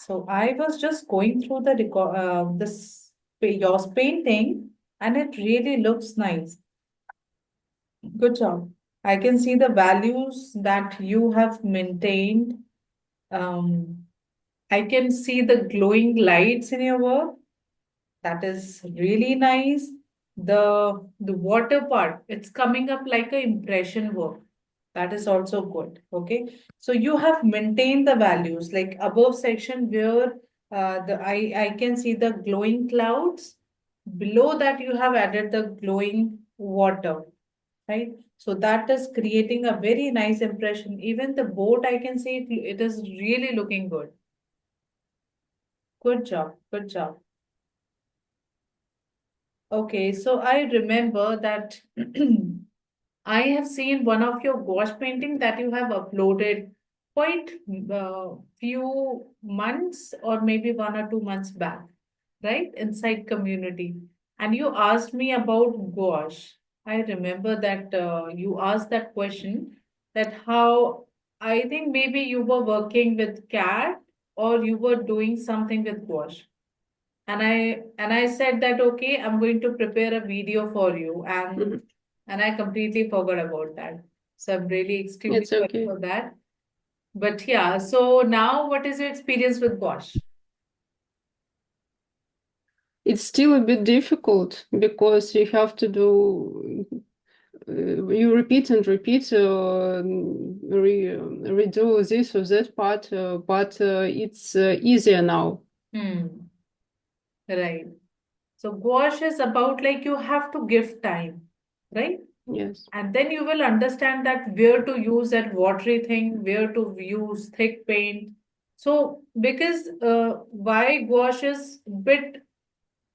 So I was just going through the yours painting, and it really looks nice. Good job. I can see the values that you have maintained. Um, I can see the glowing lights in your work. That is really nice. The water part, it's coming up like a impression work. That is also good. Okay. So you have maintained the values like above section where I can see the glowing clouds. Below that you have added the glowing water, right? So that is creating a very nice impression. Even the boat, I can see it is really looking good. Good job. Good job. Okay, so I remember that I have seen one of your gouache painting that you have uploaded quite few months or maybe 1 or 2 months back, right? Inside community. And you asked me about gouache. I remember that you asked that question that how I think maybe you were working with cat or you were doing something with gouache. And I said that okay, I'm going to prepare a video for you, and Mhm. I completely forgot about that. So I'm really extremely It's sorry okay. for that. But yeah, so now what is your experience with gouache? It's still a bit difficult because you have to do, you repeat and repeat, redo this or that part, but it's easier now. Hmm. Right. So gouache is about like you have to give time, right? Yes. And then you will understand that where to use that watery thing, where to use thick paint. So because why gouache is bit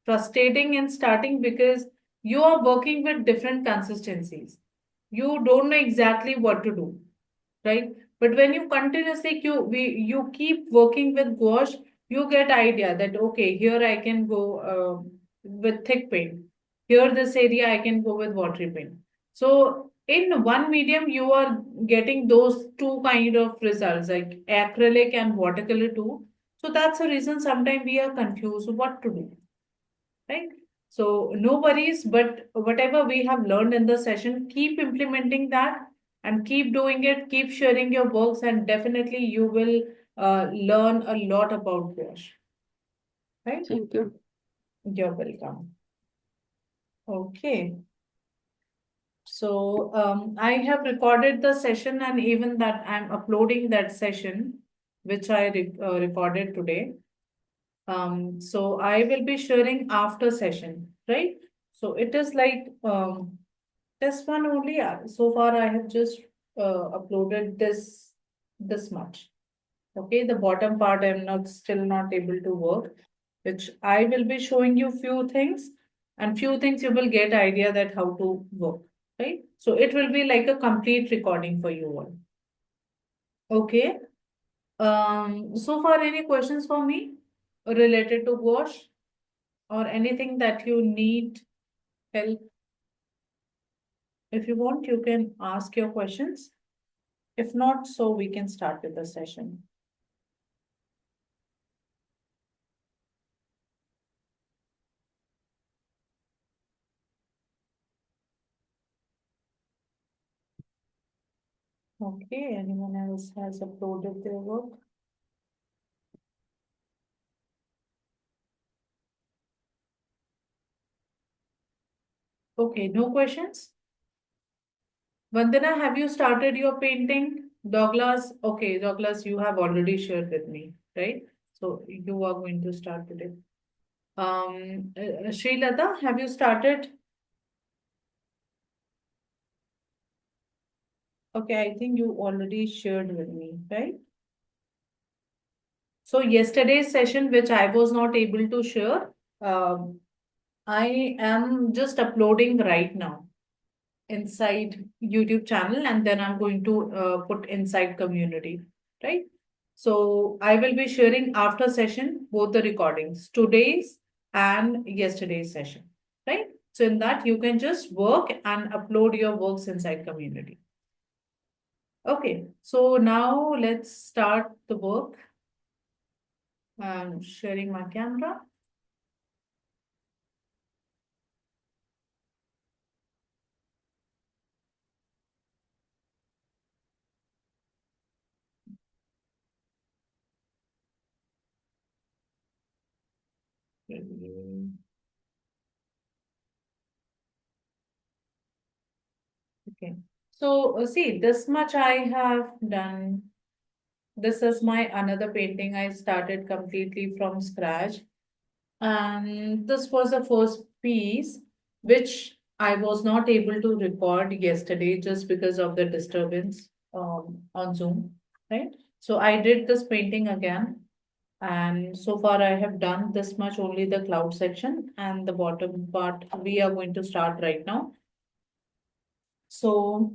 frustrating in starting because you are working with different consistencies. You don't know exactly what to do, right? But when you continuously you keep working with gouache, you get idea that okay, here I can go with thick paint. Here this area I can go with watery paint. So in one medium you are getting those two kind of results like acrylic and watercolor too. So that's the reason sometimes we are confused what to do, right? So no worries, but whatever we have learned in the session, keep implementing that and keep doing it, keep sharing your works, and definitely you will learn a lot about gouache, right? Thank you. You're welcome. Okay. So I have recorded the session and even that I'm uploading that session, which I recorded today. So I will be sharing after session, right? So it is like this one only. So far, I have just uploaded this much. Okay, the bottom part I'm not still not able to work, which I will be showing you few things, and few things you will get idea that how to work, right? So it will be like a complete recording for you all. Okay. So far, any questions for me related to wash or anything that you need help? If you want, you can ask your questions. If not, so we can start with the session. Okay, anyone else has uploaded their work? Okay, no questions? Vandana, have you started your painting? Douglas, okay, Douglas, you have already shared with me, right? So you are going to start today. Srilata, have you started? Okay, I think you already shared with me, right? So yesterday's session, which I was not able to share, um, I am just uploading right now inside YouTube channel, and then I'm going to put inside community, right? So I will be sharing after session both the recordings, today's and yesterday's session, right? So in that you can just work and upload your works inside community. Okay, so now let's start the work. I'm sharing my camera. Okay. So see, this much I have done. This is my another painting I started completely from scratch. And this was the first piece which I was not able to record yesterday just because of the disturbance on Zoom, right? So I did this painting again, and so far I have done this much only the cloud section, and the bottom part we are going to start right now. So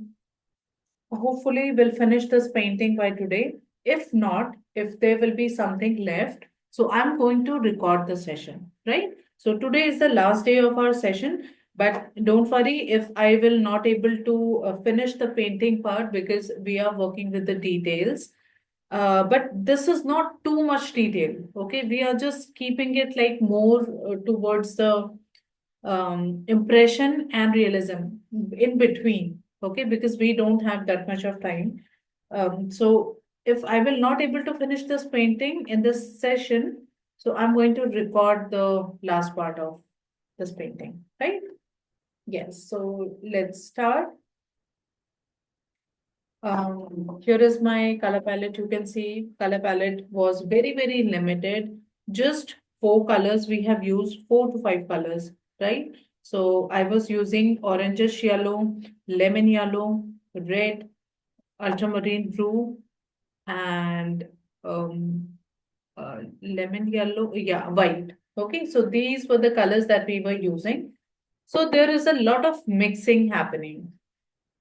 hopefully we'll finish this painting by today. If not, if there will be something left, so I'm going to record the session, right? So today is the last day of our session, but don't worry if I will not able to finish the painting part because we are working with the details. But this is not too much detail, okay? We are just keeping it like more towards the impression and realism in between, okay, because we don't have that much of time. So if I will not able to finish this painting in this session, so I'm going to record the last part of this painting, right? Yes, so let's start. Here is my color palette. You can see color palette was very, very limited. Just four colors. We have used 4 to 5 colors, right? So I was using orangish yellow, lemon yellow, red, ultramarine blue, and um, lemon yellow, yeah, white. Okay, so these were the colors that we were using. So there is a lot of mixing happening.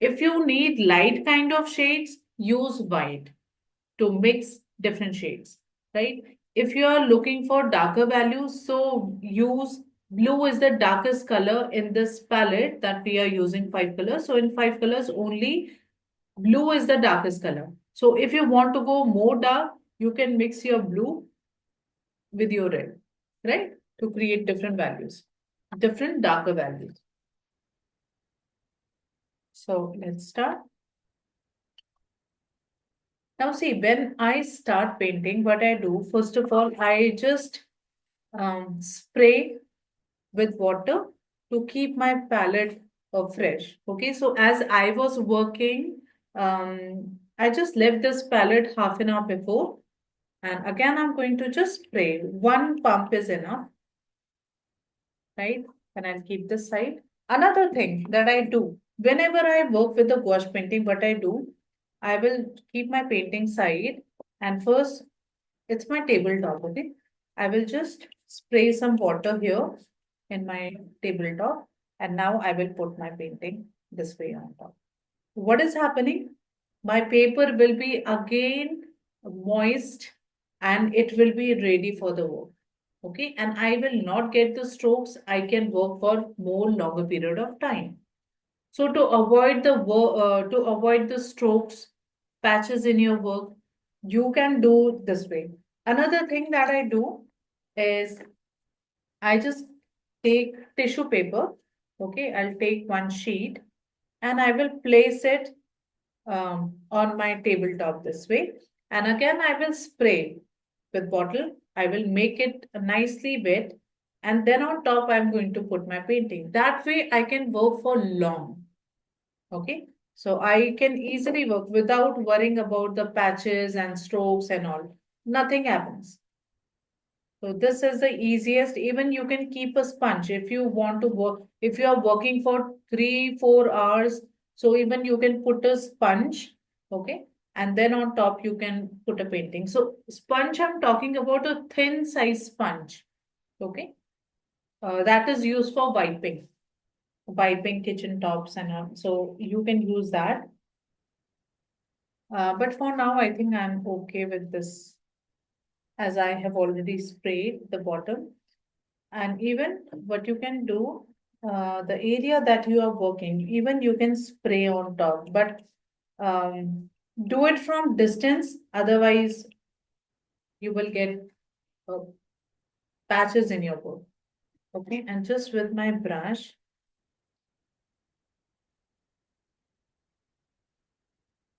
If you need light kind of shades, use white to mix different shades, right? If you are looking for darker values, so use blue is the darkest color in this palette that we are using 5 colors. So in 5 colors, only blue is the darkest color. So if you want to go more dark, you can mix your blue with your red, right? To create different values, different darker values. So let's start. Now see, when I start painting, what I do, first of all, I just spray with water to keep my palette fresh. Okay, so as I was working, I just left this palette half an hour before. And again, I'm going to just spray. One pump is enough, right? And I'll keep this side. Another thing that I do, whenever I work with the gouache painting, what I do, I will keep my painting side and first it's my tabletop, okay? I will just spray some water here in my tabletop and now I will put my painting this way on top. What is happening? My paper will be again moist and it will be ready for the work. Okay, and I will not get the strokes. I can work for more longer period of time. So to avoid the strokes, patches in your work, you can do this way. Another thing that I do is I just take tissue paper. Okay, I'll take one sheet and I will place it on my tabletop this way. And again, I will spray with bottle. I will make it nicely wet. And then on top, I'm going to put my painting. That way, I can work for long. Okay. So I can easily work without worrying about the patches and strokes and all. Nothing happens. So this is the easiest. Even you can keep a sponge if you want to work. If you are working for 3, 4 hours, so even you can put a sponge, okay, and then on top you can put a painting. So sponge, I'm talking about a thin size sponge, okay, that is used for wiping kitchen tops and all. So you can use that. But for now, I think I'm okay with this as I have already sprayed the bottom. And even what you can do, the area that you are working, even you can spray on top, but do it from distance. Otherwise, you will get uh, patches in your book. Okay, and just with my brush,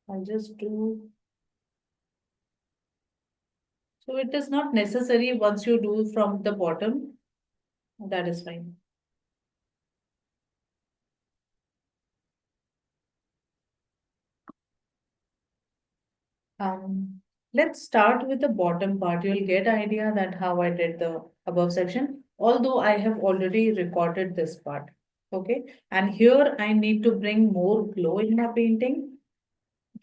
I'll just do. So it is not necessary once you do from the bottom, that is fine. Um, let's start with the bottom part. You'll get idea that how I did the above section, although I have already recorded this part. Okay, and here I need to bring more glow in my painting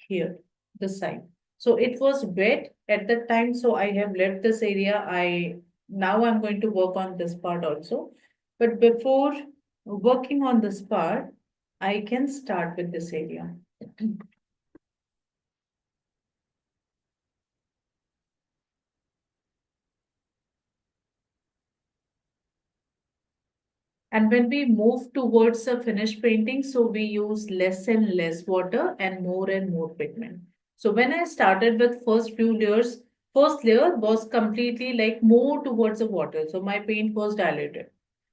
here, this side. So it was wet at the time, so I have left this area. Now I'm going to work on this part also. But before working on this part, I can start with this area. And when we move towards a finished painting, so we use less and less water and more pigment. So when I started with first few layers, first layer was completely like more towards the water. So my paint was diluted.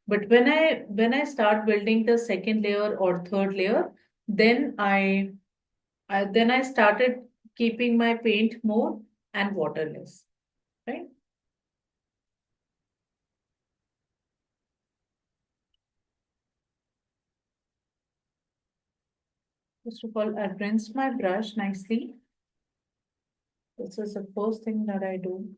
But when I start building the second layer or third layer, then I started keeping my paint more and waterless, right? First of all, I rinse my brush nicely. This is the first thing that I do.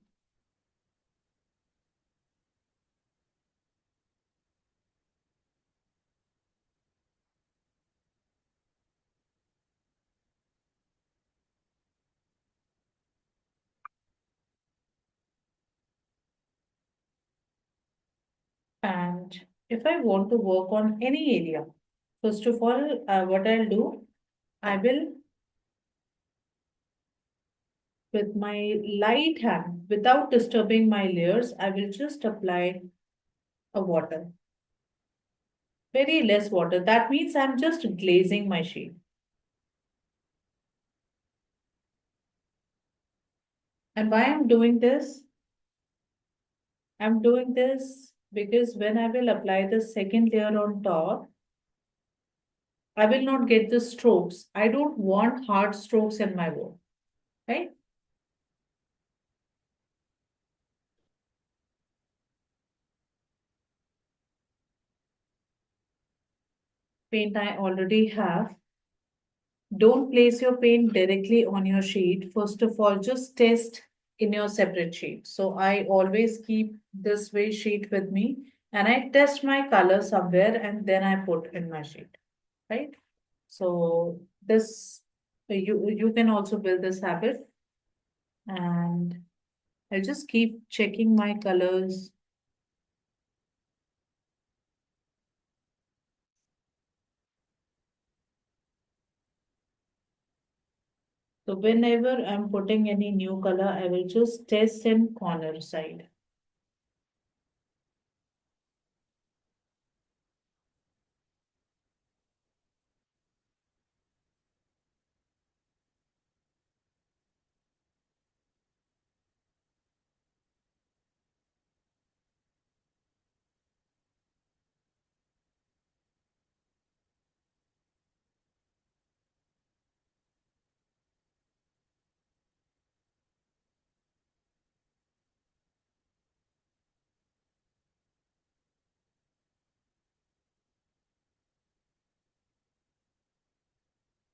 And if I want to work on any area, first of all, what I'll do, I will, with my light hand, without disturbing my layers, I will just apply a water, very less water. That means I'm just glazing my sheet. And why I'm doing this? I'm doing this because when I will apply the second layer on top, I will not get the strokes. I don't want hard strokes in my work, right? Paint I already have. Don't place your paint directly on your sheet. First of all, just test in your separate sheet. So I always keep this way sheet with me and I test my color somewhere and then I put in my sheet, right? So this you can also build this habit and I just keep checking my colors. So whenever I'm putting any new color, I will just test in corner side.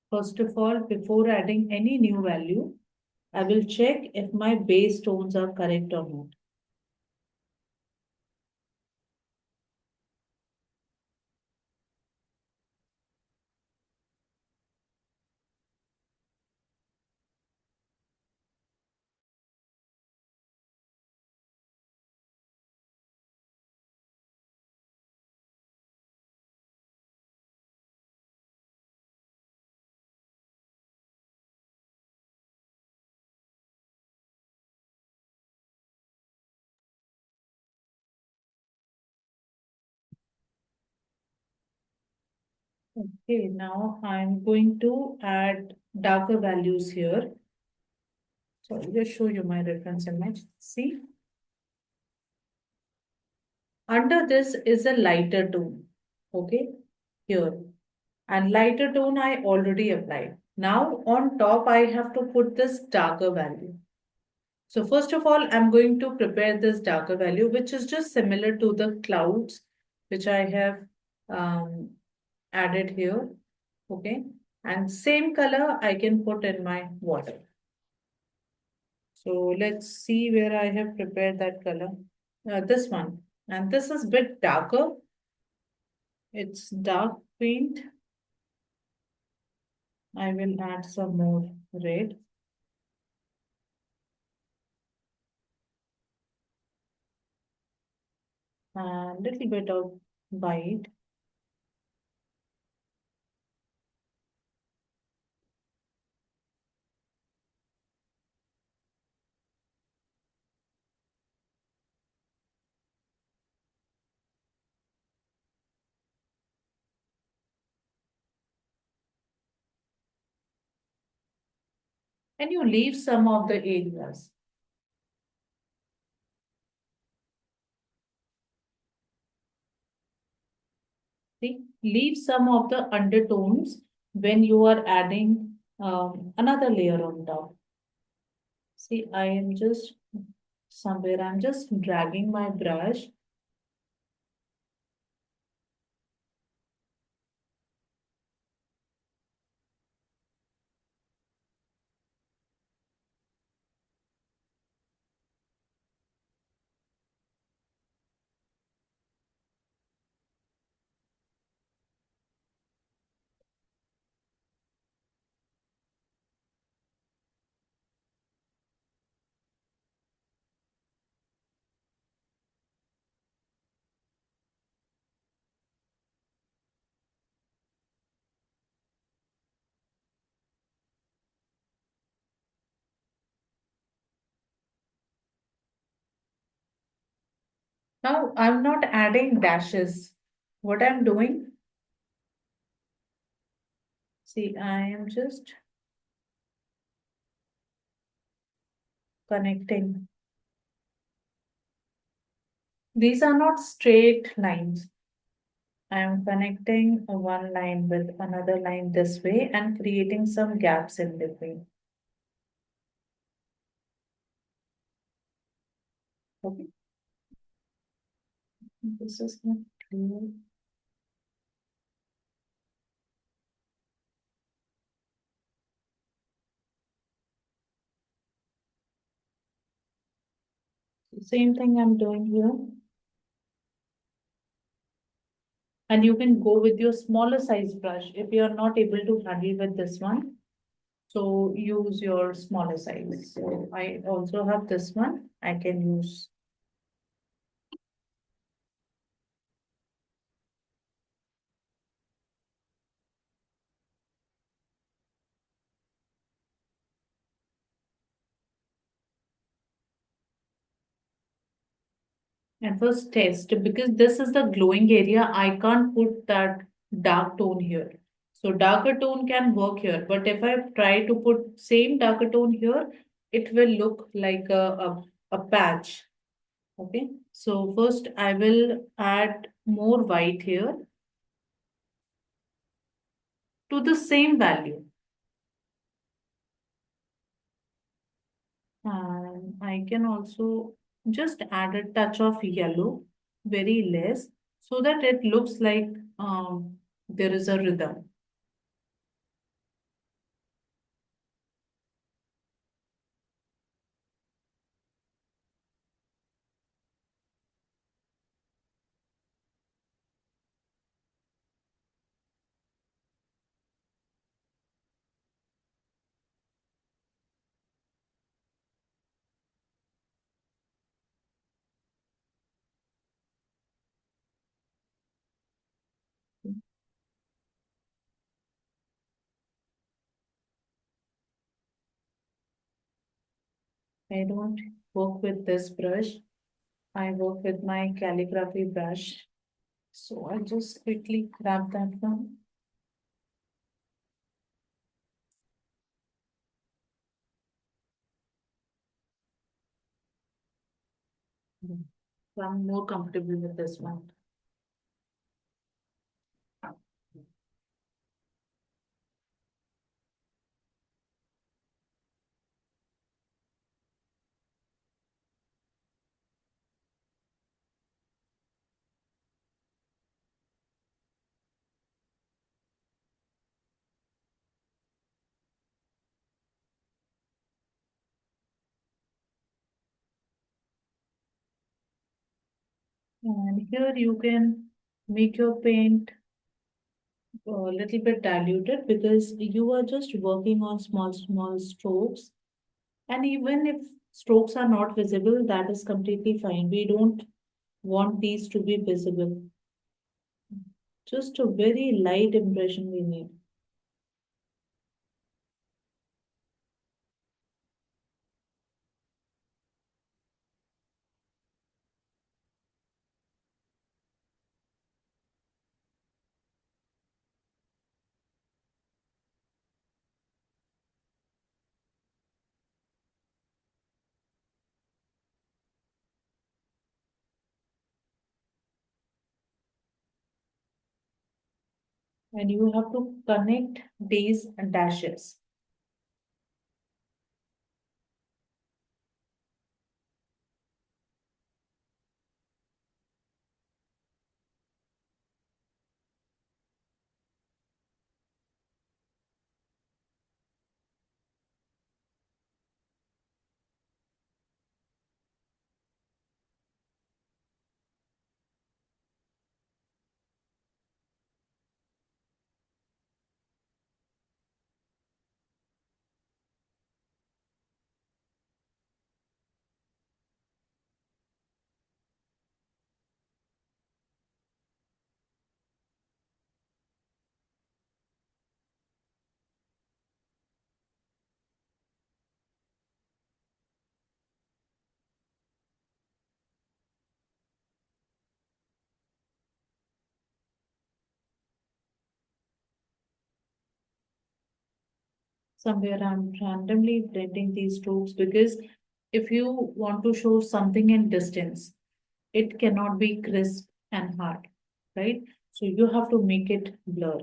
First of all, before adding any new value, I will check if my base tones are correct or not. Okay, now I'm going to add darker values here. So I'll just show you my reference image. See, Under this is a lighter tone. Okay, here. And lighter tone I already applied. Now on top I have to put this darker value. So first of all, I'm going to prepare this darker value, which is just similar to the clouds, which I have um, added here. Okay. And same color I can put in my water. So let's see where I have prepared that color. This one. And this is bit darker. It's dark paint. I will add some more red. A little bit of white. And you leave some of the areas. See, leave some of the undertones when you are adding another layer on top. See, I am just somewhere, I'm just dragging my brush. Now, I'm not adding dashes. What I'm doing, see, I am just connecting. These are not straight lines. I am connecting one line with another line this way and creating some gaps in between. Okay, this is not clear. Same thing I'm doing here. And you can go with your smaller size brush if you are not able to handle with this one. So use your smaller size. So I also have this one. I can use. And first test, because this is the glowing area, I can't put that dark tone here. So darker tone can work here, but if I try to put same darker tone here, it will look like a patch. Okay, so first I will add more white here to the same value. And I can also just add a touch of yellow, very less, so that it looks like there is a rhythm. I don't work with this brush. I work with my calligraphy brush. So I'll just quickly grab that one. So I'm more comfortable with this one. And here you can make your paint a little bit diluted because you are just working on small strokes. And even if strokes are not visible, that is completely fine. We don't want these to be visible. Just a very light impression we need. And you have to connect these dashes. Somewhere I'm randomly blending these strokes because if you want to show something in distance, it cannot be crisp and hard, right? So you have to make it blur.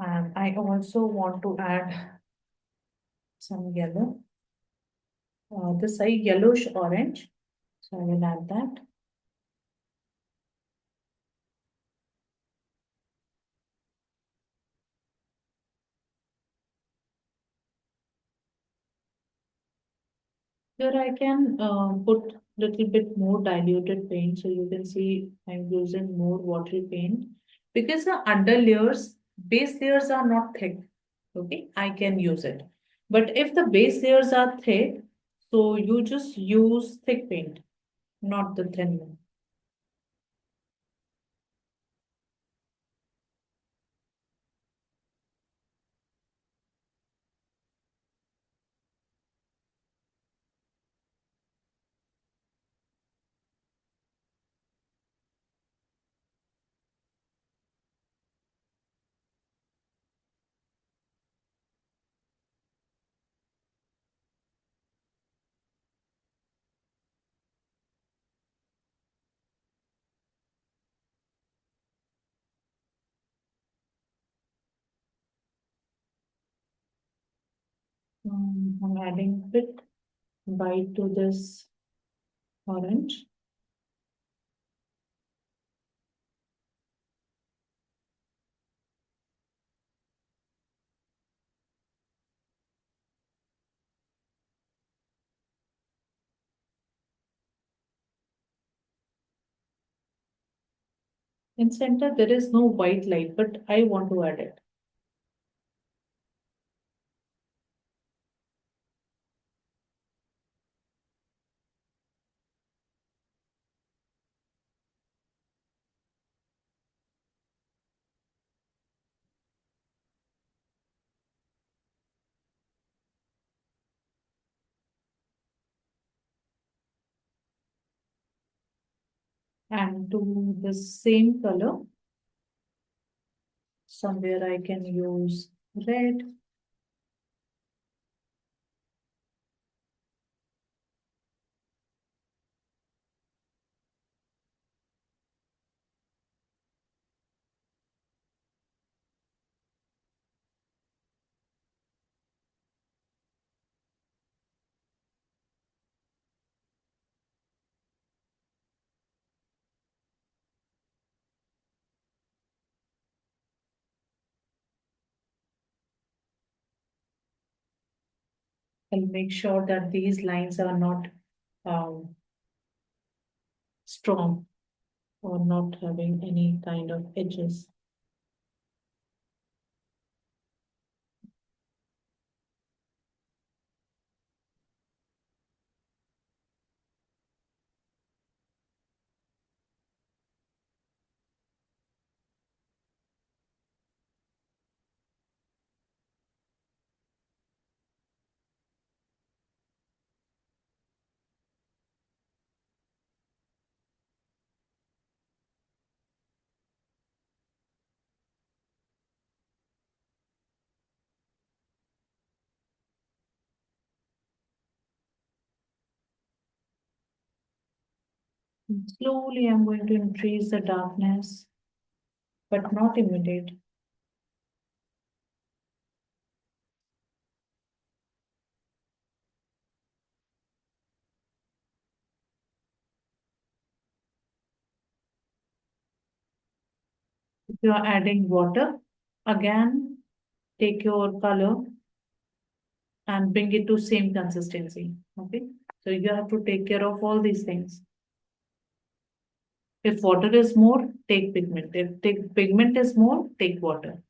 And I also want to add some yellow, this is yellowish orange. So I will add that. Here I can put little bit more diluted paint. So you can see I'm using more watery paint because the under layers, base layers are not thick. Okay, I can use it. But if the base layers are thick, so you just use thick paint, not the thin one. I'm adding bit white to this orange. In center, there is no white light, but I want to add it. And to the same color, somewhere I can use red. I'll make sure that these lines are not um, strong or not having any kind of edges. Slowly, I'm going to increase the darkness, but not immediate. If you are adding water, again, take your color and bring it to same consistency. Okay. So you have to take care of all these things. If water is more, take pigment. If pigment is more, take water.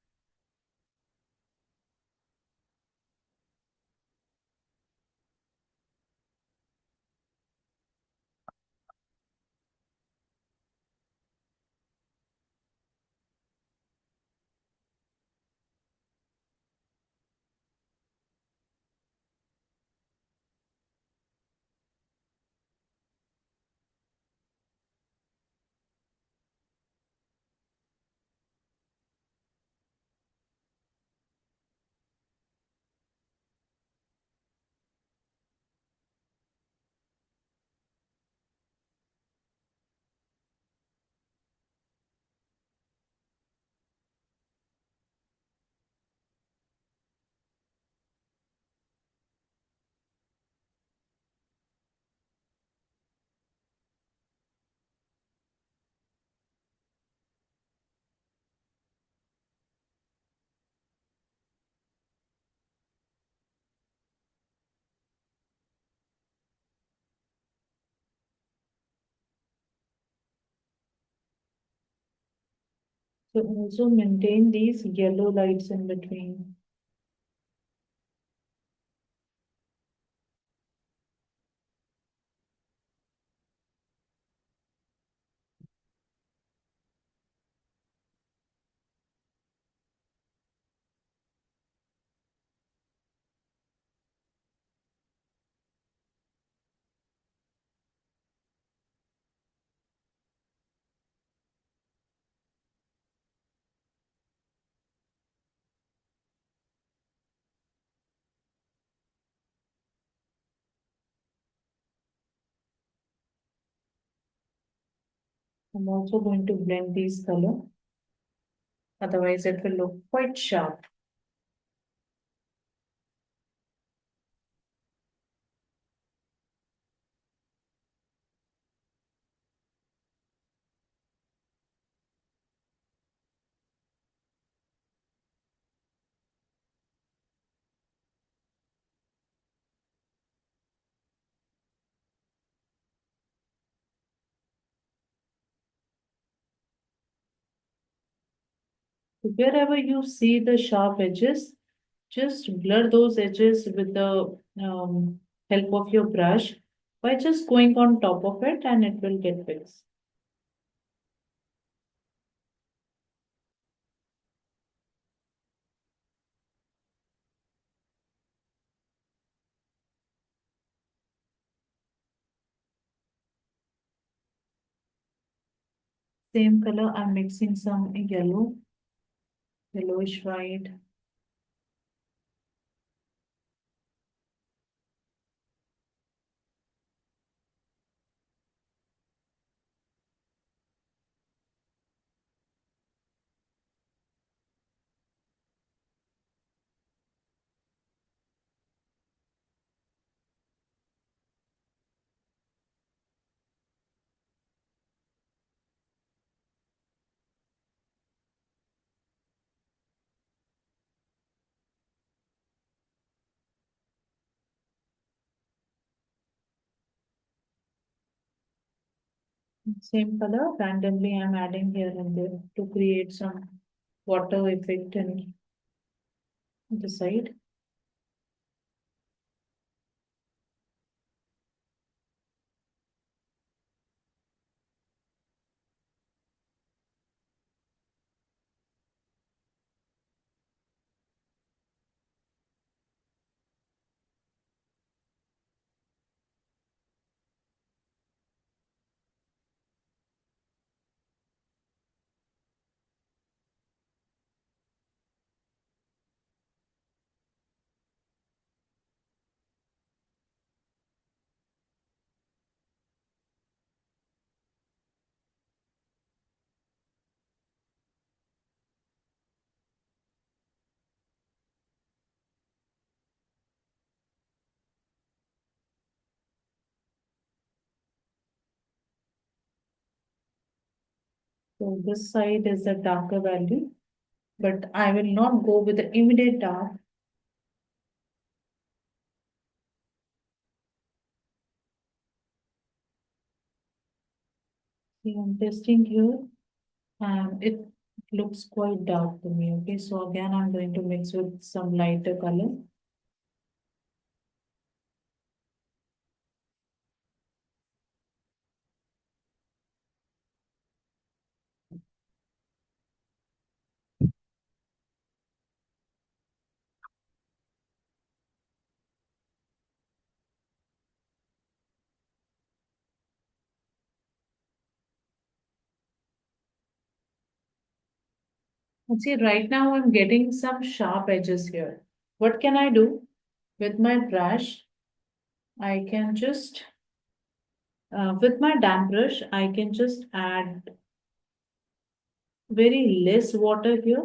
So also maintain these yellow lights in between. I'm also going to blend these color. Otherwise, it will look quite sharp. Wherever you see the sharp edges, just blur those edges with the help of your brush by just going on top of it and it will get fixed. Same color, I'm mixing some yellow, yellowish white. Same color, randomly I'm adding here and there to create some water effect on the side. So this side is the darker value, but I will not go with the immediate dark. See, I'm testing here and it looks quite dark to me. Okay, so again, I'm going to mix with some lighter color. And see, right now I'm getting some sharp edges here. What can I do? With my brush, I can just, with my damp brush, I can just add very less water here.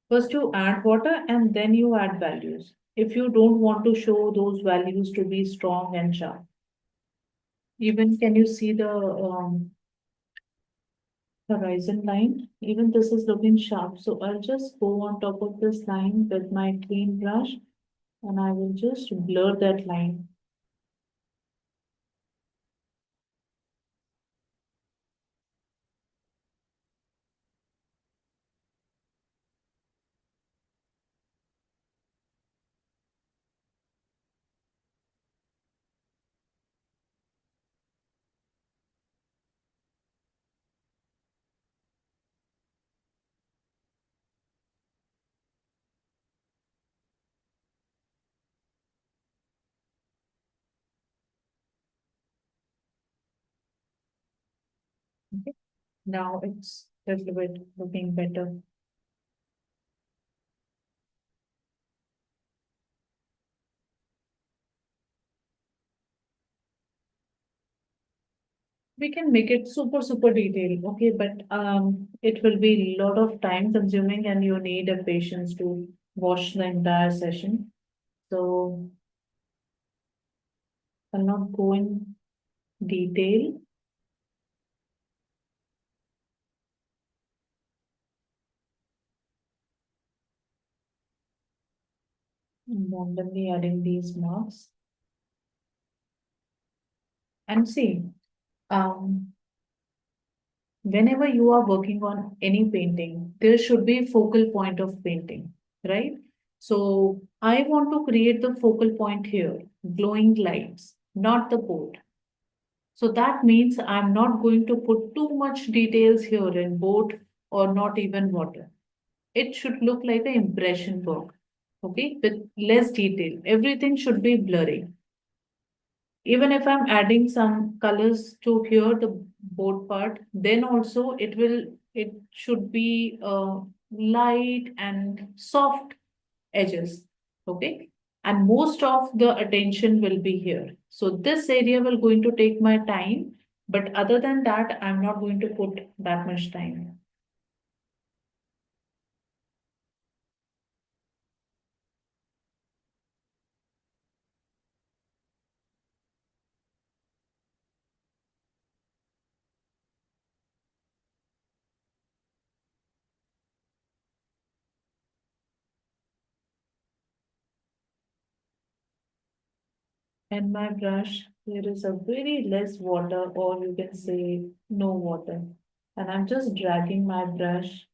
First you add water and then you add values. If you don't want to show those values to be strong and sharp. Even can you see the horizon line? Even this is looking sharp. So I'll just go on top of this line with my clean brush and I will just blur that line. Okay. Now it's a little bit looking better. We can make it super detailed, okay, but it will be a lot of time consuming and you need a patience to watch the entire session. So I'll not go in detail. I'm randomly adding these marks. And see, um, whenever you are working on any painting, there should be a focal point of painting, right? So I want to create the focal point here, glowing lights, not the boat. So that means I'm not going to put too much details here in boat or not even water. It should look like an impression work. okay, with less detail. Everything should be blurry. Even if I'm adding some colors to here, the board part, then also it should be light and soft edges, okay? And most of the attention will be here. So this area will going to take my time, but other than that, I'm not going to put that much time. And my brush, there is a very less water, or you can say no water. And I'm just dragging my brush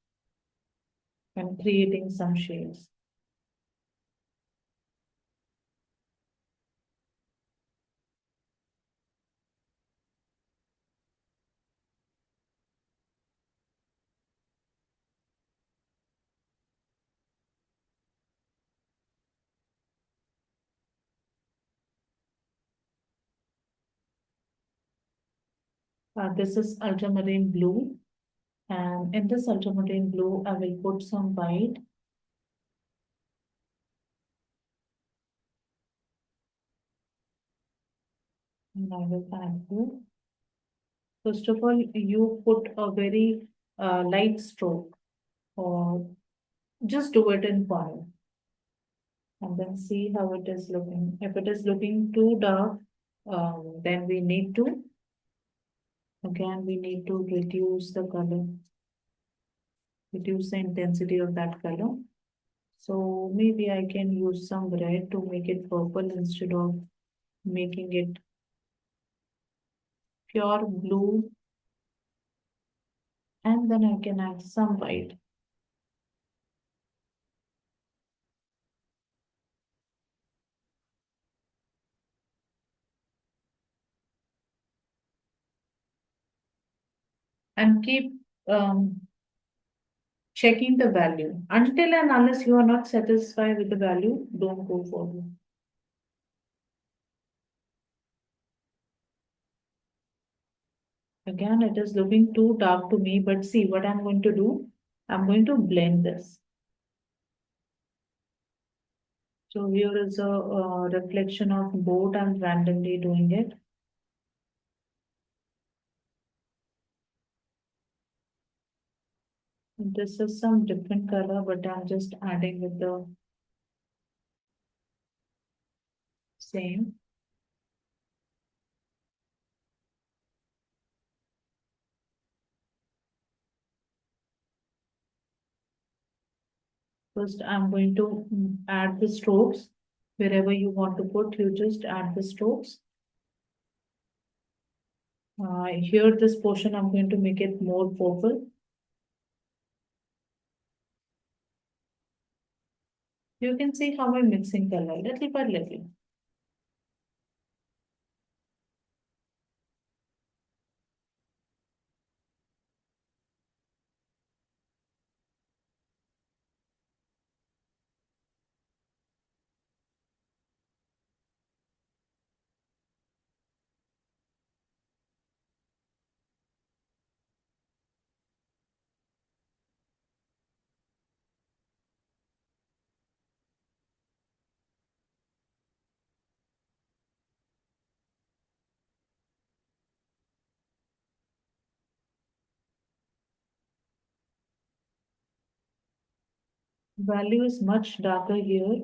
and creating some shades. This is ultramarine blue. And in this ultramarine blue, I will put some white. And I will add blue. First of all, you put a very light stroke, or just do it in corner and then see how it is looking. If it is looking too dark, then we need to, again, we need to reduce the color, reduce the intensity of that color. So maybe I can use some red to make it purple instead of making it pure blue, and then I can add some white. And keep checking the value. Until and unless you are not satisfied with the value, don't go forward. Again, it is looking too dark to me, but see what I'm going to do. I'm going to blend this. So here is a reflection of boat. I'm randomly doing it. This is some different color, but I'm just adding with the same. First, I'm going to add the strokes. Wherever you want to put, you just add the strokes. Here, this portion, I'm going to make it more purple. You can see how I'm mixing color little by little. Value is much darker here.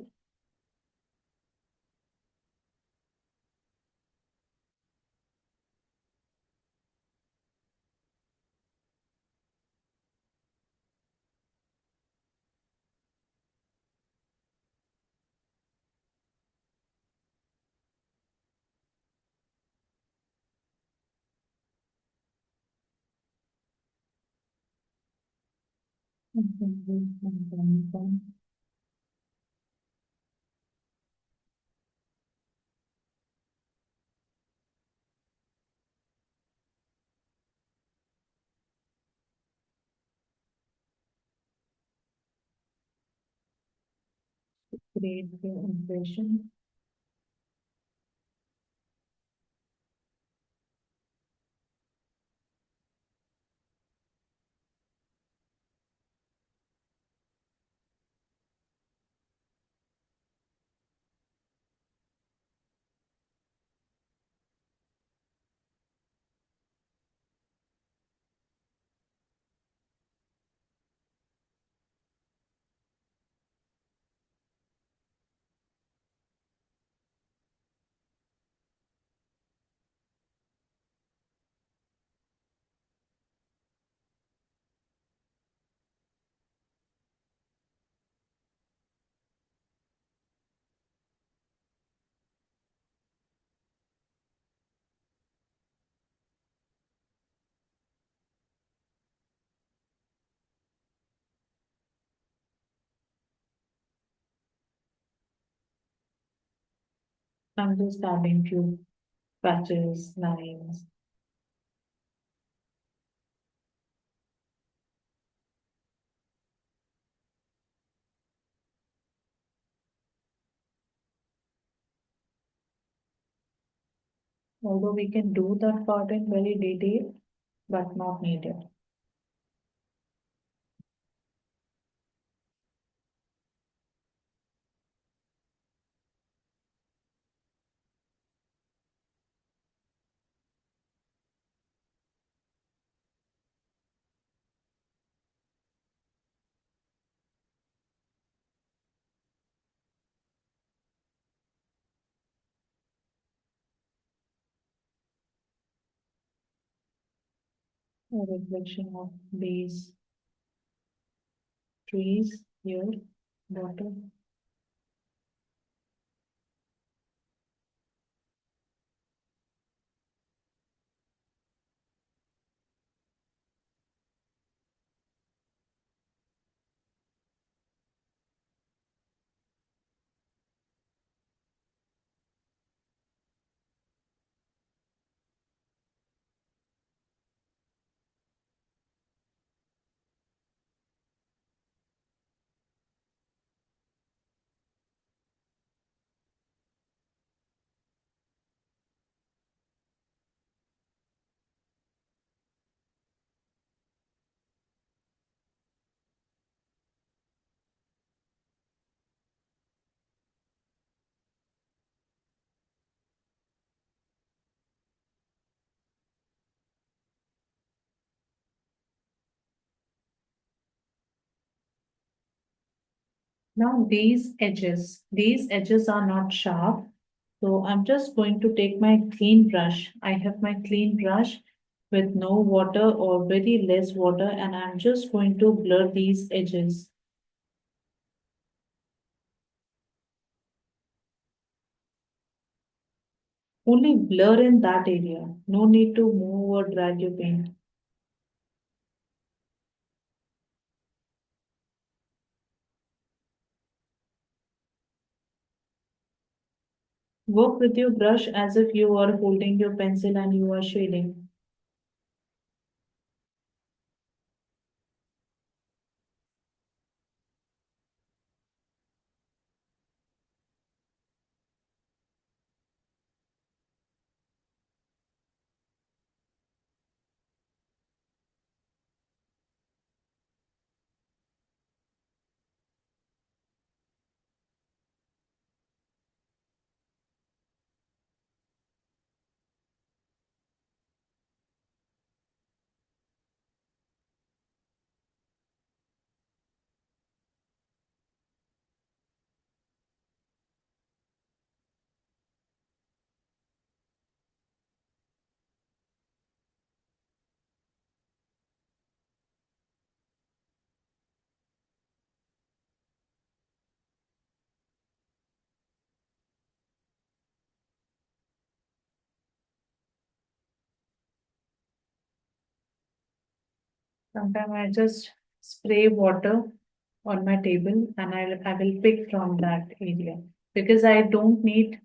Create the impression. I'm just adding few patches, lines. Although we can do that part in very detail, but not needed. A reflection of these trees here, water. Now these edges are not sharp. So I'm just going to take my clean brush. I have my clean brush with no water or very less water, and I'm just going to blur these edges. Only blur in that area. No need to move or drag your paint. Work with your brush as if you are holding your pencil and you are shading. Sometimes I just spray water on my table and I will pick from that area because I don't need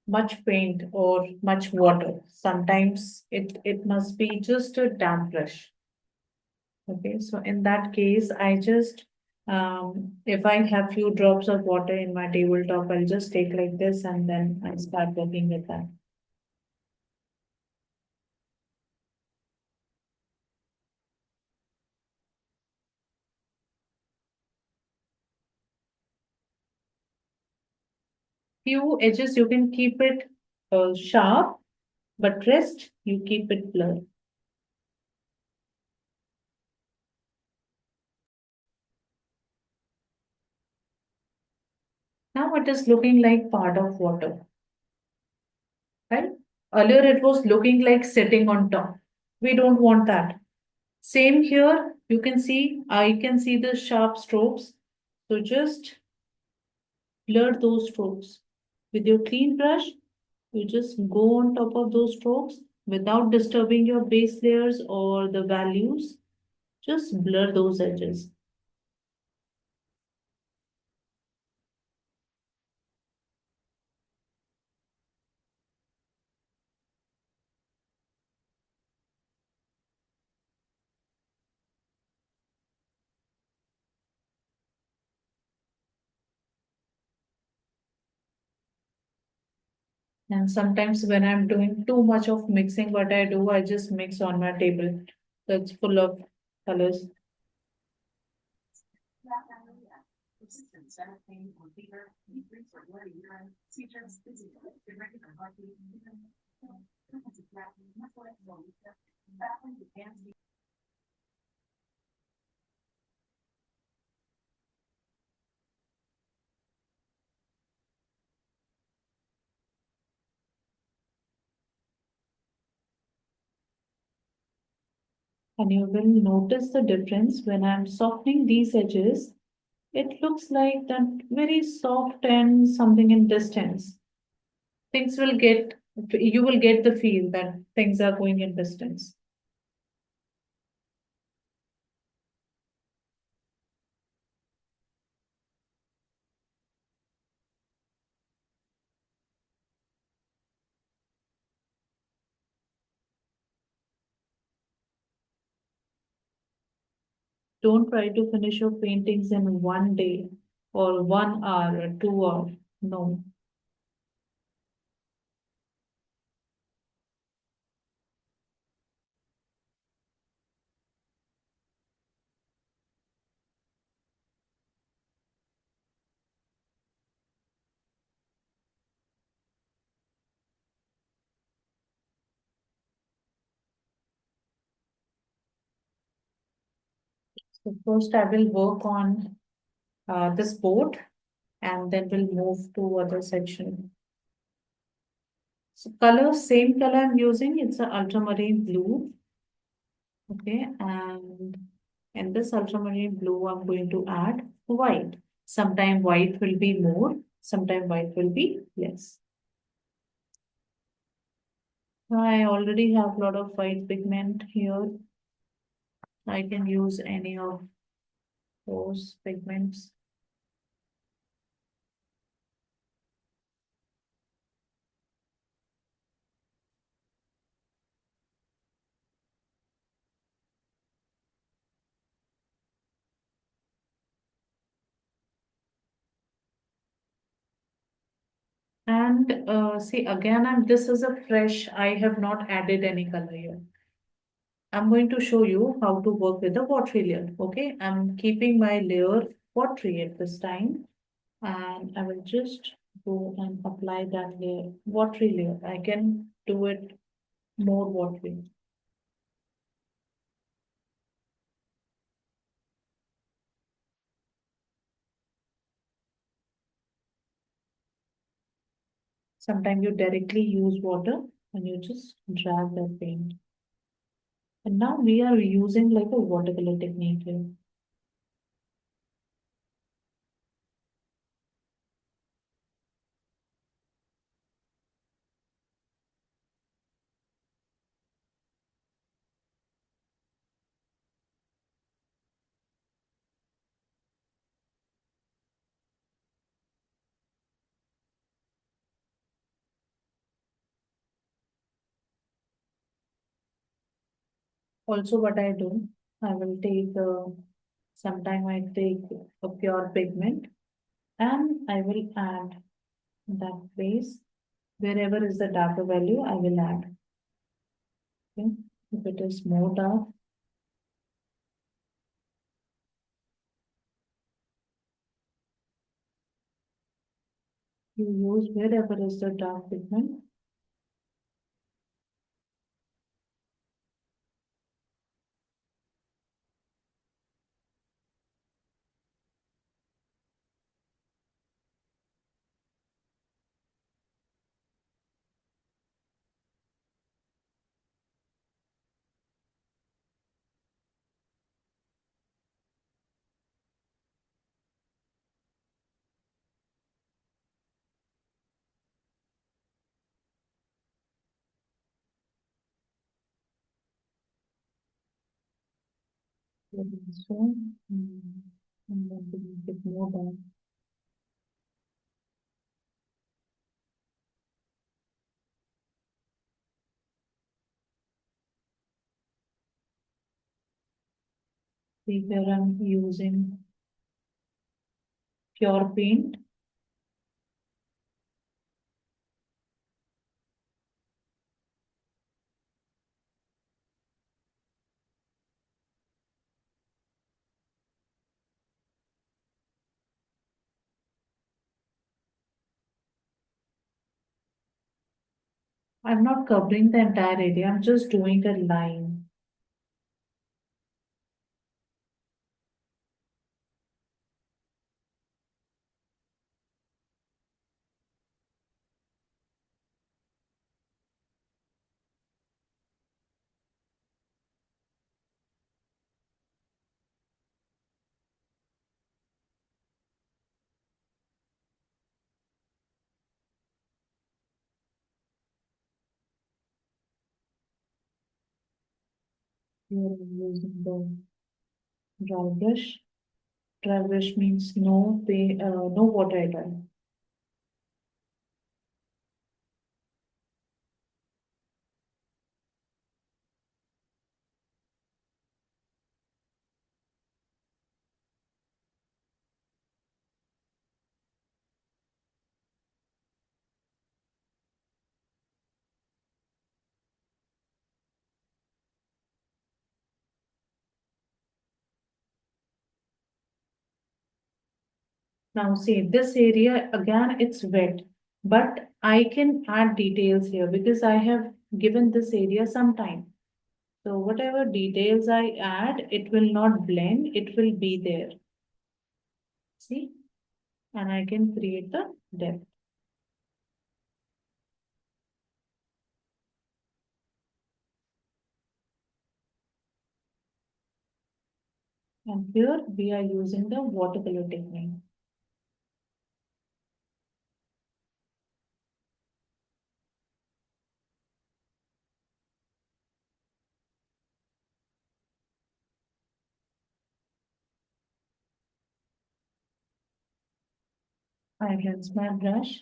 much paint or much water. Sometimes it must be just a damp brush. Okay, so in that case, I just If I have few drops of water in my tabletop, I'll just take like this and then I start working with that. Few edges you can keep it sharp, but rest you keep it blurred. Now it is looking like part of water, right? Earlier it was looking like sitting on top. We don't want that. Same here, you can see, I can see the sharp strokes. So just blur those strokes. With your clean brush, you just go on top of those strokes without disturbing your base layers or the values. Just blur those edges. And sometimes when I'm doing too much of mixing, what I do, I just mix on my table. That's full of colors. And you will notice the difference when I'm softening these edges. It looks like that very soft and something in distance. Things will get, you will get the feel that things are going in distance. Don't try to finish your paintings in one day or 1 hour or 2 hours. No. So first I will work on this boat and then we'll move to other section. So color, same color I'm using, it's a ultramarine blue. Okay, and in this ultramarine blue, I'm going to add white. Sometime white will be more, sometime white will be less. I already have a lot of white pigment here. I can use any of those pigments. And see again, this is a fresh, I have not added any color here. I'm going to show you how to work with the watery layer. Okay, I'm keeping my layer watery at this time. And I will just go and apply that layer, watery layer. I can do it more watery. Sometimes you directly use water and you just drag the paint. And now we are using like a watercolor technique here. Also, what I do, I will take Sometime I take a pure pigment and I will add that place. Wherever is the darker value, I will add. Okay. If it is more dark, you use wherever is the dark pigment. Like this one. And then to make it more dark. See here I'm using pure paint. I'm not covering the entire area, I'm just doing a line. Here I'm using the dry brush. Dry brush means no water at all. Now see this area again it's wet, but I can add details here because I have given this area some time. So whatever details I add, it will not blend, it will be there. See? And I can create the depth. And here we are using the watercolor technique. I rinse my brush.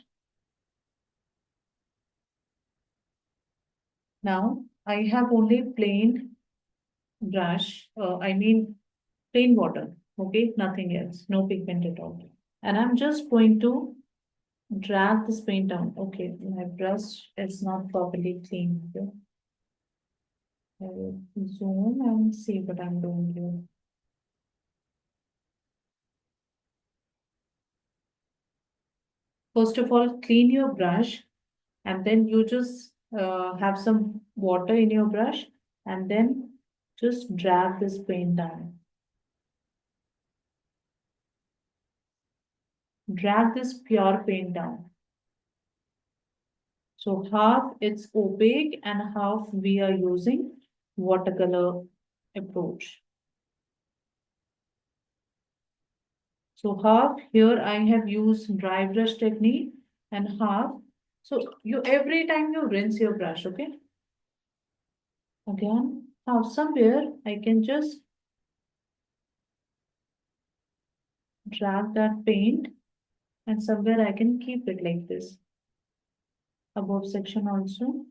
Now I have only plain brush, plain water, okay, nothing else, no pigment at all. And I'm just going to drag this paint down. Okay, my brush is not properly clean. Okay. I will zoom and see what I'm doing here. First of all, clean your brush and then you just have some water in your brush and then just drag this paint down. Drag this pure paint down. So half it's opaque and half we are using watercolor approach. So half here I have used dry brush technique and half. So you every time you rinse your brush, okay? Again, now somewhere I can just drag that paint and somewhere I can keep it like this. Above section also.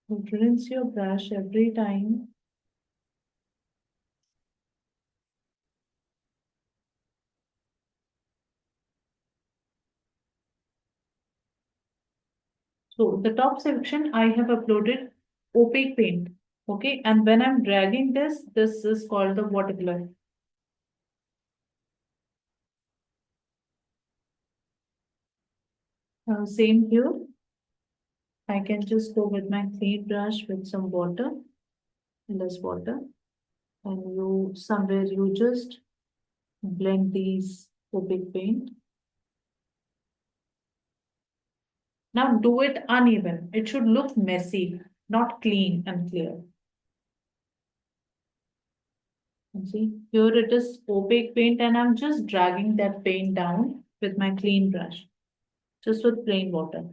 You rinse your brush every time So the top section I have uploaded opaque paint. Okay, and when I'm dragging this is called the watercolor. Same here. I can just go with my clean brush with some water, less water, and you somewhere you just blend these opaque paint. Now do it uneven. It should look messy, not clean and clear. And see, here it is opaque paint, and I'm just dragging that paint down with my clean brush, just with plain water.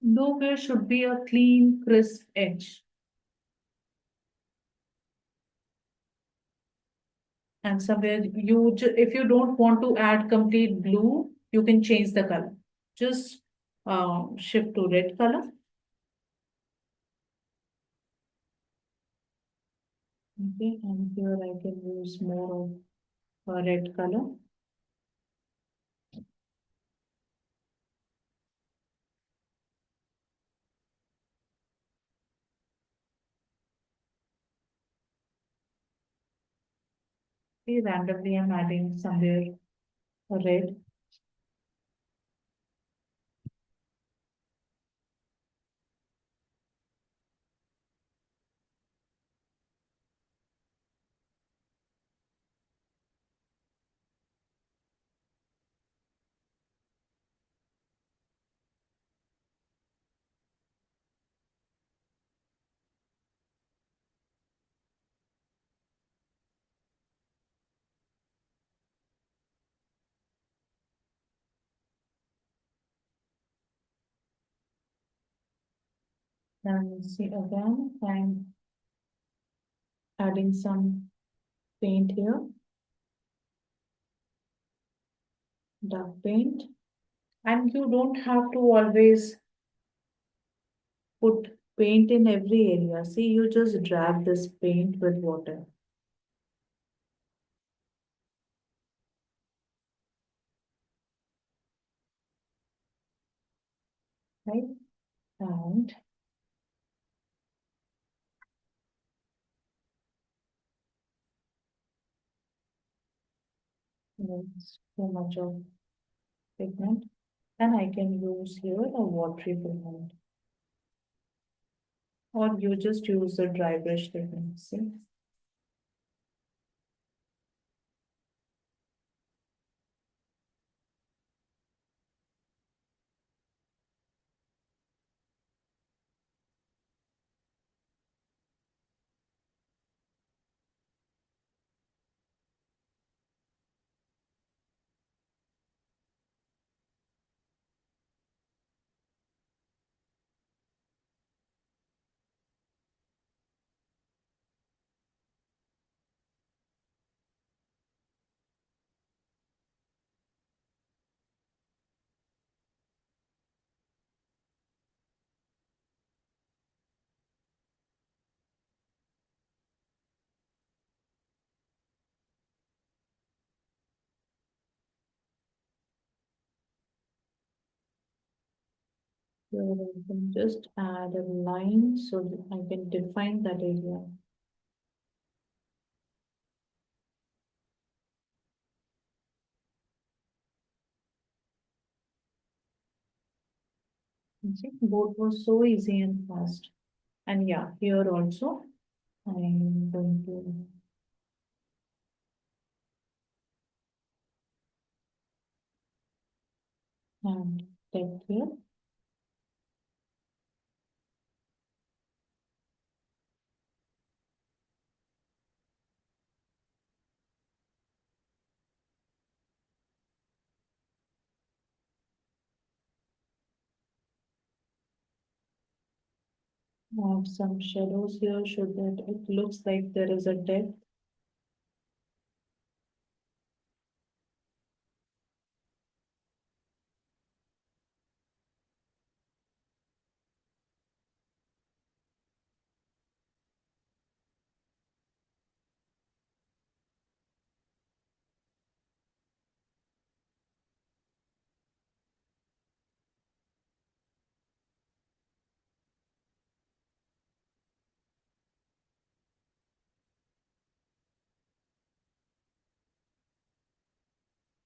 Nowhere should be a clean, crisp edge. And somewhere if you don't want to add complete blue, you can change the color. Just shift to red color. Okay, and here I can use more of a red color. Okay, randomly I'm adding somewhere a red. Then see again, I'm adding some paint here, dark paint. And you don't have to always put paint in every area. See, you just drag this paint with water. Right? And there's too much of pigment. And I can use here a watery pigment. Or you just use the dry brush technique. See? Here I can just add a line so that I can define that area. You see, both was so easy and fast. And yeah, here also I'm going to add depth here. Some shadows here so that it looks like there is a depth.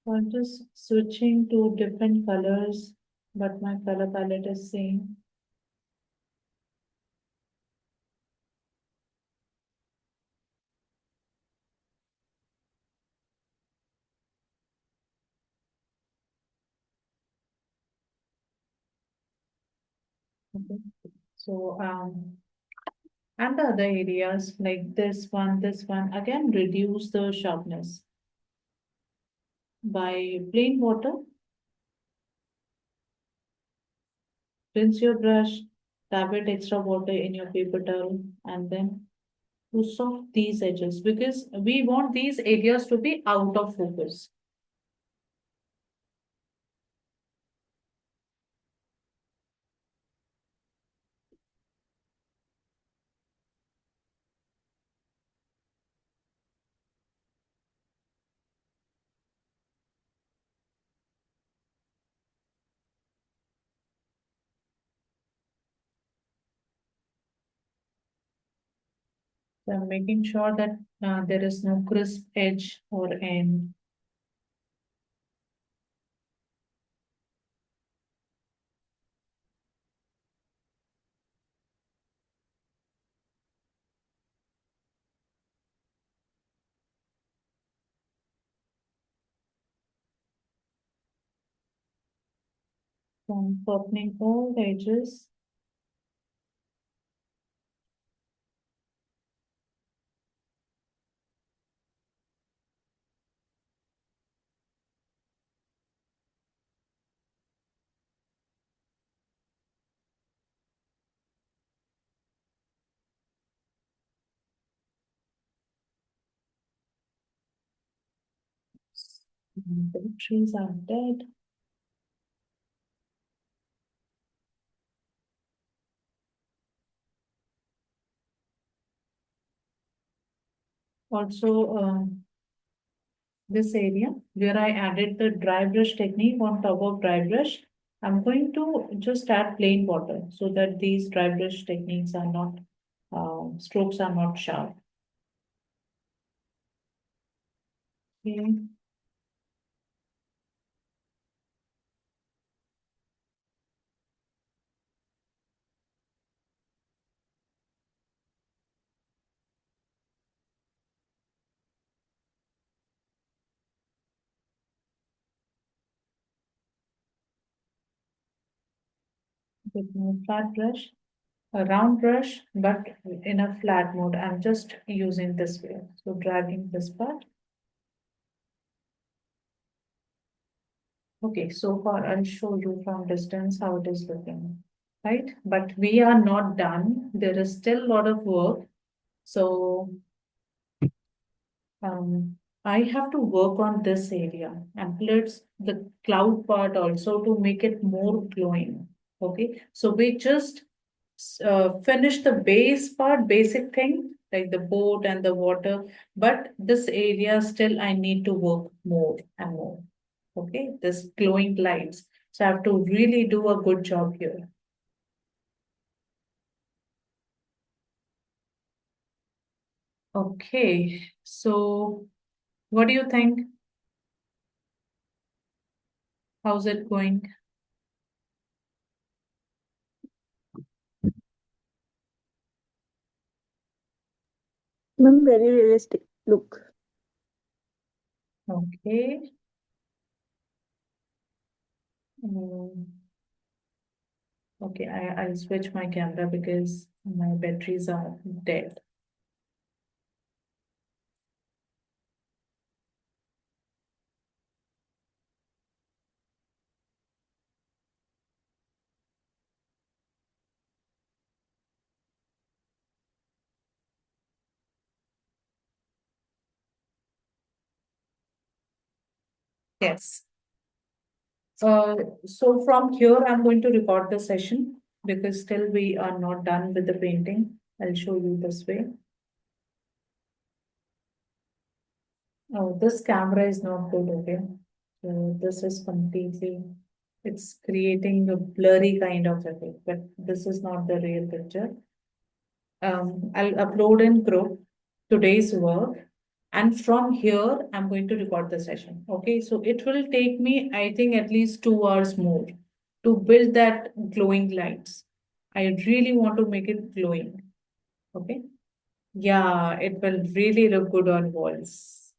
So I'm just switching to different colors, but my color palette is same. Okay. So and the other areas like this one, again reduce the sharpness by plain water. Rinse your brush, dab it extra water in your paper towel, and then to soft these edges because we want these areas to be out of focus. So I'm making sure that there is no crisp edge or end. So I'm softening all the edges. The trees are dead. Also, this area where I added the dry brush technique on top of dry brush, I'm going to just add plain water so that these dry brush techniques are not, strokes are not sharp. Okay. With my flat brush, a round brush, but in a flat mode. I'm just using this way. So dragging this part. Okay, so far I'll show you from distance how it is looking, right? But we are not done. There is still a lot of work. So I have to work on this area and let's the cloud part also to make it more glowing. Okay, so we just finish the base part, basic thing like the boat and the water, but this area still I need to work more and more. Okay, this glowing lights. So I have to really do a good job here. Okay, so what do you think? How's it going? Ma'am, very realistic look. Okay. Um, okay, I'll switch my camera because my batteries are dead. Yes. So from here, I'm going to record the session because still we are not done with the painting. I'll show you this way. Oh, this camera is not good, okay? So this is completely, it's creating a blurry kind of effect, but this is not the real picture. I'll upload in group today's work. And from here, I'm going to record the session. Okay, so it will take me, I think, at least 2 hours more to build that glowing lights. I really want to make it glowing. Okay. Yeah, it will really look good on walls.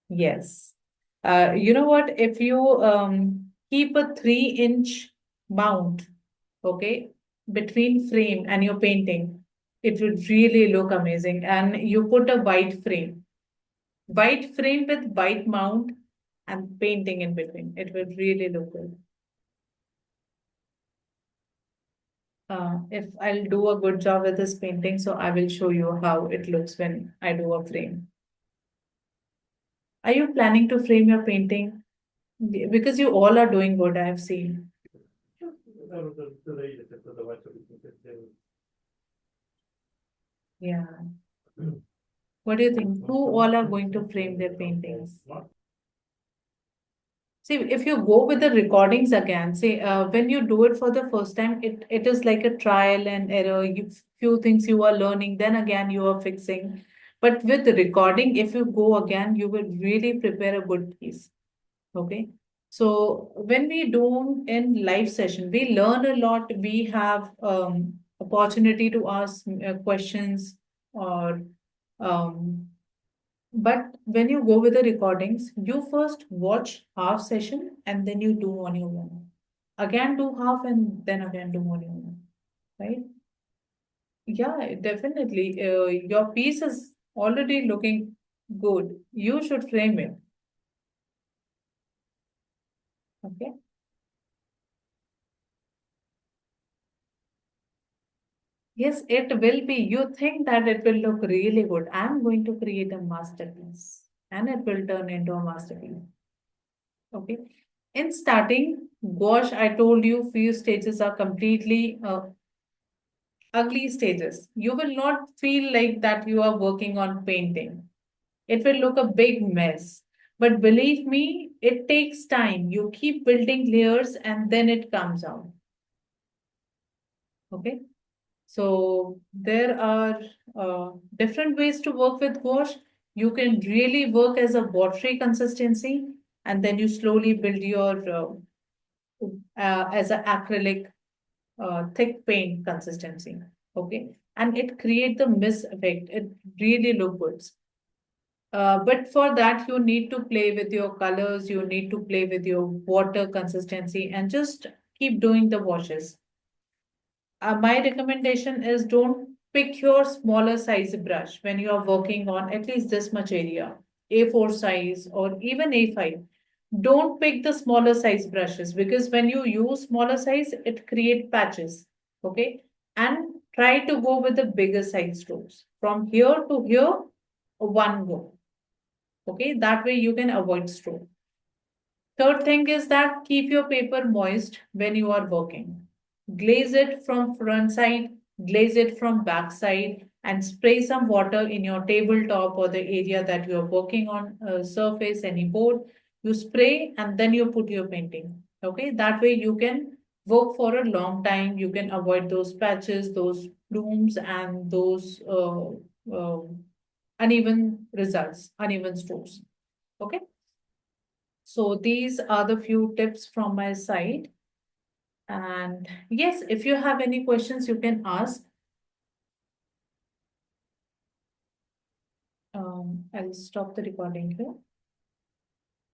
Yes. You know what? If you keep a 3-inch mount, okay, between frame and your painting, it would really look amazing. And you put a white frame with white mount and painting in between. It would really look good. If I'll do a good job with this painting, so I will show you how it looks when I do a frame. Are you planning to frame your painting? Because you all are doing good, I have seen. Yeah. What do you think? Who all are going to frame their paintings? See, if you go with the recordings again, see, when you do it for the first time, it is like a trial and error. Few things you are learning, then again you are fixing. But with the recording, if you go again, you will really prepare a good piece. Okay. So when we do in live session, we learn a lot. We have opportunity to ask questions or but when you go with the recordings, you first watch half session and then you do on your own. Again do half and then again do on your own. Right? Yeah, definitely. Your piece is already looking good. You should frame it. Okay. Yes, it will be. You think that it will look really good. I'm going to create a masterpiece and it will turn into a masterpiece. Okay. In starting, gouache, I told you few stages are completely ugly stages. You will not feel like that you are working on painting. It will look a big mess. But believe me, it takes time. You keep building layers and then it comes out. Okay. So there are different ways to work with gouache. You can really work as a watery consistency, and then you slowly build your as an acrylic thick paint consistency. Okay, and it create the mist effect. It really look good. But for that, you need to play with your colors. You need to play with your water consistency, and just keep doing the washes. My recommendation is don't pick your smaller size brush when you are working on at least this much area, A4 size or even A5. Don't pick the smaller size brushes because when you use smaller size, it create patches. Okay. And try to go with the bigger size strokes. From here to here, one go. Okay. That way you can avoid stroke. Third thing is that keep your paper moist when you are working. Glaze it from front side, glaze it from back side, and spray some water in your tabletop or the area that you are working on, surface, any board. You spray and then you put your painting. Okay, that way you can work for a long time. You can avoid those patches, those plumes, and those uneven results, uneven strokes. Okay. So these are the few tips from my side. And yes, if you have any questions, you can ask. I'll stop the recording here.